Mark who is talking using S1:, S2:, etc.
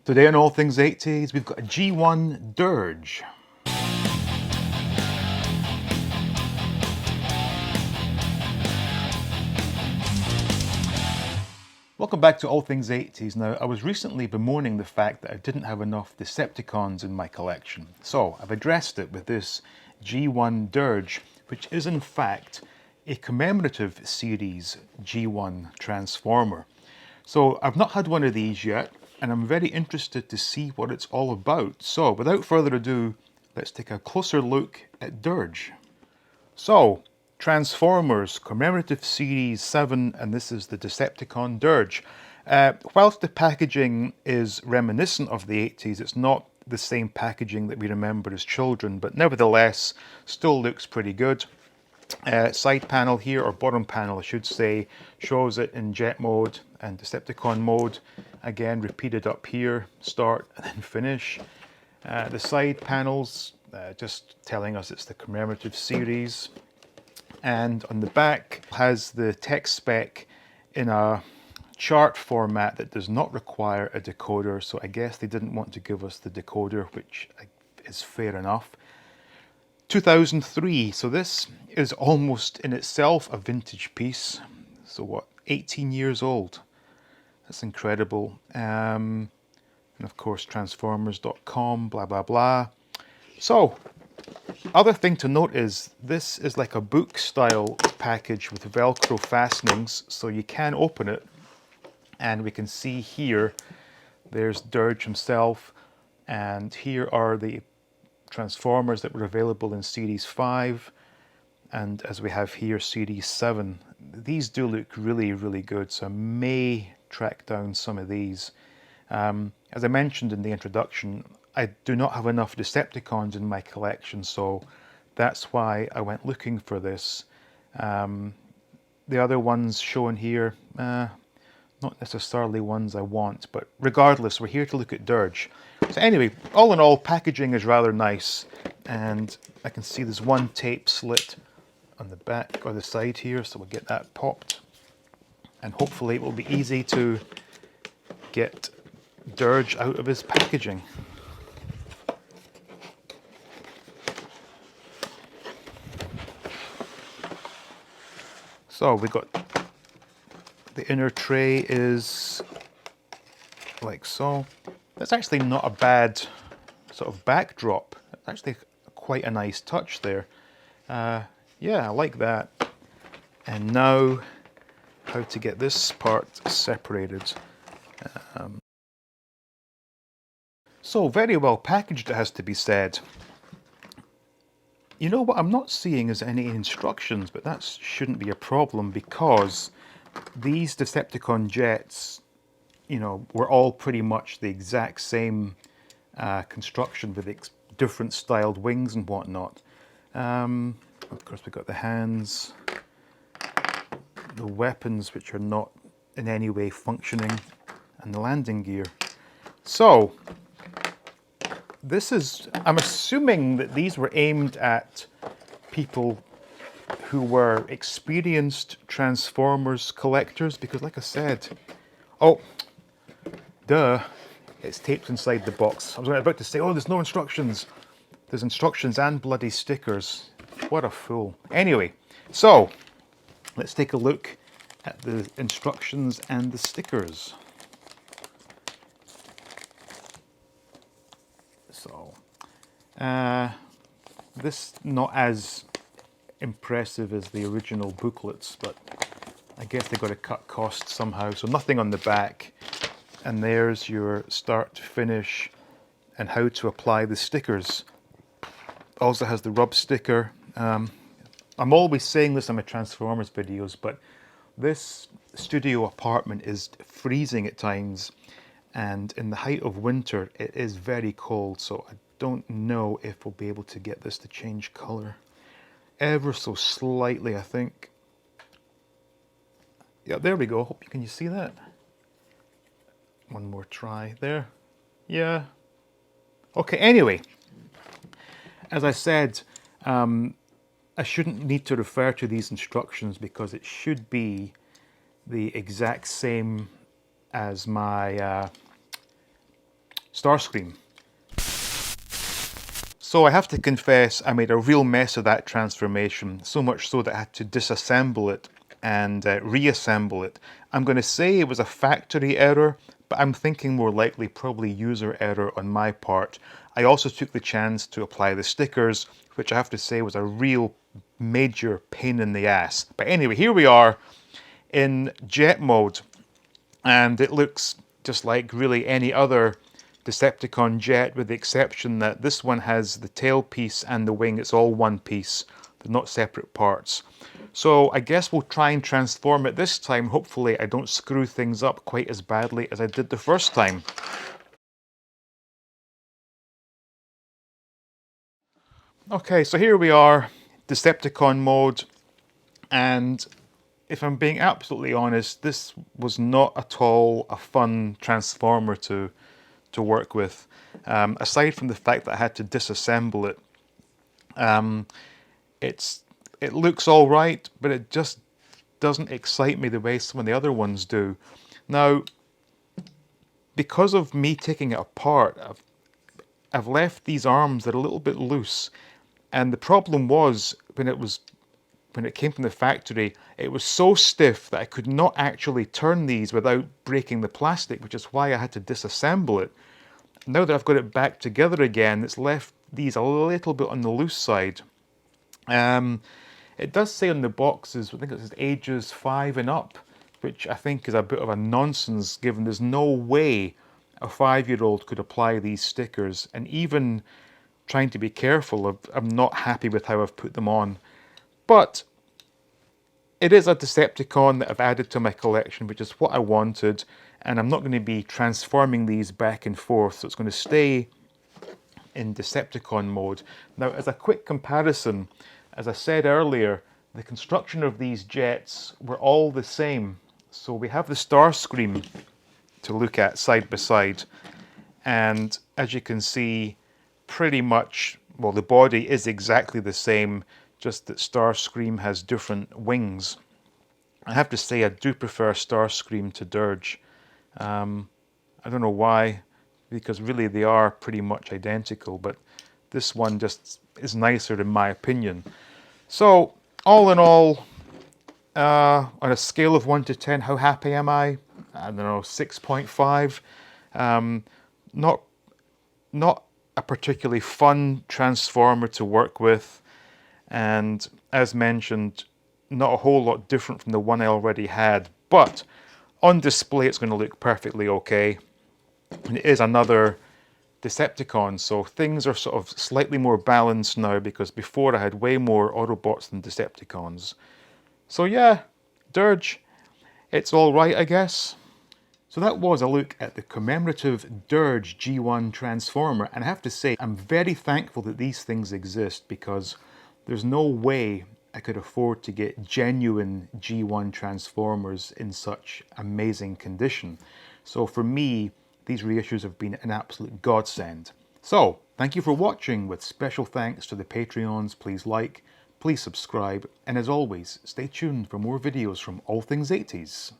S1: Today on All Things 80s, we've got a G1 Dirge. Welcome back to All Things 80s. Now, I was recently bemoaning the fact that I didn't have enough Decepticons in my collection. So, I've addressed it with this G1 Dirge, which is in fact a Comemerative Series G1 Transformer. So, I've not had one of these yet, and I'm very interested to see what it's all about. So, without further ado, let's take a closer look at Dirge. So, Transformers Commemorative Series 7, and this is the Decepticon Dirge. Whilst the packaging is reminiscent of the 80s, it's not the same packaging that we remember as children, but nevertheless, still looks pretty good. Side panel here, or bottom panel I should say, shows it in jet mode and Decepticon mode. Again, repeated up here, start and then finish. The side panels, just telling us it's the Commemorative Series. And on the back has the text spec in a chart format that does not require a decoder, so I guess they didn't want to give us the decoder, which is fair enough. 2003, so this is almost in itself a vintage piece. So what, 18 years old? That's incredible. And of course transformers.com, blah blah blah. So, other thing to note is this is like a book style package with Velcro fastenings, so you can open it and we can see here there's Dirge himself, and here are the Transformers that were available in Series 5, and as we have here, Series 7. These do look really, really good, so I may track down some of these. As I mentioned in the introduction, I do not have enough Decepticons in my collection, so that's why I went looking for this. The other ones shown here, not necessarily ones I want, but regardless, we're here to look at Dirge. So anyway, all in all, packaging is rather nice, and I can see there's one tape slit on the back or the side here, so we'll get that popped, and hopefully it will be easy to get Dirge out of his packaging. So we got the inner tray is like so. That's actually not a bad sort of backdrop. It's actually quite a nice touch there. Yeah, I like that. And now, how to get this part separated. So very well packaged, it has to be said. You know what I'm not seeing is any instructions, but that shouldn't be a problem because these Decepticon jets, you know, were all pretty much the exact same construction with different styled wings and whatnot. Of course, we've got the hands, the weapons which are not in any way functioning, and the landing gear. So, this is, I'm assuming that these were aimed at people who were experienced Transformers collectors, because like I said, oh, duh, it's taped inside the box. I was about to say, oh, there's no instructions. There's instructions and bloody stickers. What a fool. Anyway, so let's take a look at the instructions and the stickers. So, this not as impressive as the original booklets, but I guess they got to cut costs somehow. So nothing on the back, and there's your start to finish and how to apply the stickers. Also has the rub sticker. I'm always saying this on my Transformers videos, but this studio apartment is freezing at times, and in the height of winter it is very cold, so I don't know if we'll be able to get this to change colour. Ever so slightly, I think. Yeah, there we go. Can you see that? One more try there. Yeah. Okay, anyway, as I said, I shouldn't need to refer to these instructions because it should be the exact same as my Starscream. So I have to confess, I made a real mess of that transformation, so much so that I had to disassemble it and reassemble it. I'm going to say it was a factory error, but I'm thinking more likely probably user error on my part. I also took the chance to apply the stickers, which I have to say was a real major pain in the ass. But anyway, here we are in jet mode, and it looks just like really any other Decepticon jet, with the exception that this one has the tail piece and the wing. It's all one piece, they're not separate parts. So I guess we'll try and transform it this time. Hopefully I don't screw things up quite as badly as I did the first time. Okay, so here we are, Decepticon mode, and if I'm being absolutely honest, this was not at all a fun transformer to work with. Aside from the fact that I had to disassemble it, it looks all right, but it just doesn't excite me the way some of the other ones do. Now, because of me taking it apart, I've left these arms that are a little bit loose, and the problem was when it came from the factory, it was so stiff that I could not actually turn these without breaking the plastic, which is why I had to disassemble it. Now that I've got it back together again, it's left these a little bit on the loose side. It does say on the boxes, I think it says ages 5 and up, which I think is a bit of a nonsense, given there's no way a 5-year-old could apply these stickers. And even trying to be careful, I'm not happy with how I've put them on. But it is a Decepticon that I've added to my collection, which is what I wanted, and I'm not going to be transforming these back and forth, so it's going to stay in Decepticon mode. Now, as a quick comparison, as I said earlier, the construction of these jets were all the same. So we have the Starscream to look at side by side, and as you can see, pretty much, well, the body is exactly the same, just that Starscream has different wings. I have to say I do prefer Starscream to Dirge. I don't know why, because really they are pretty much identical, but this one just is nicer in my opinion. So all in all, on a scale of 1 to 10, how happy am I? I don't know, 6.5. Not a particularly fun transformer to work with, and as mentioned, not a whole lot different from the one I already had, but on display it's going to look perfectly okay. And it is another Decepticon, so things are sort of slightly more balanced now, because before I had way more Autobots than Decepticons. So yeah, Dirge, it's alright I guess. So that was a look at the commemorative Dirge G1 Transformer, and I have to say I'm very thankful that these things exist, because there's no way I could afford to get genuine G1 Transformers in such amazing condition. So for me, these reissues have been an absolute godsend. So, thank you for watching, with special thanks to the Patreons. Please like, please subscribe, and as always, stay tuned for more videos from All Things 80s.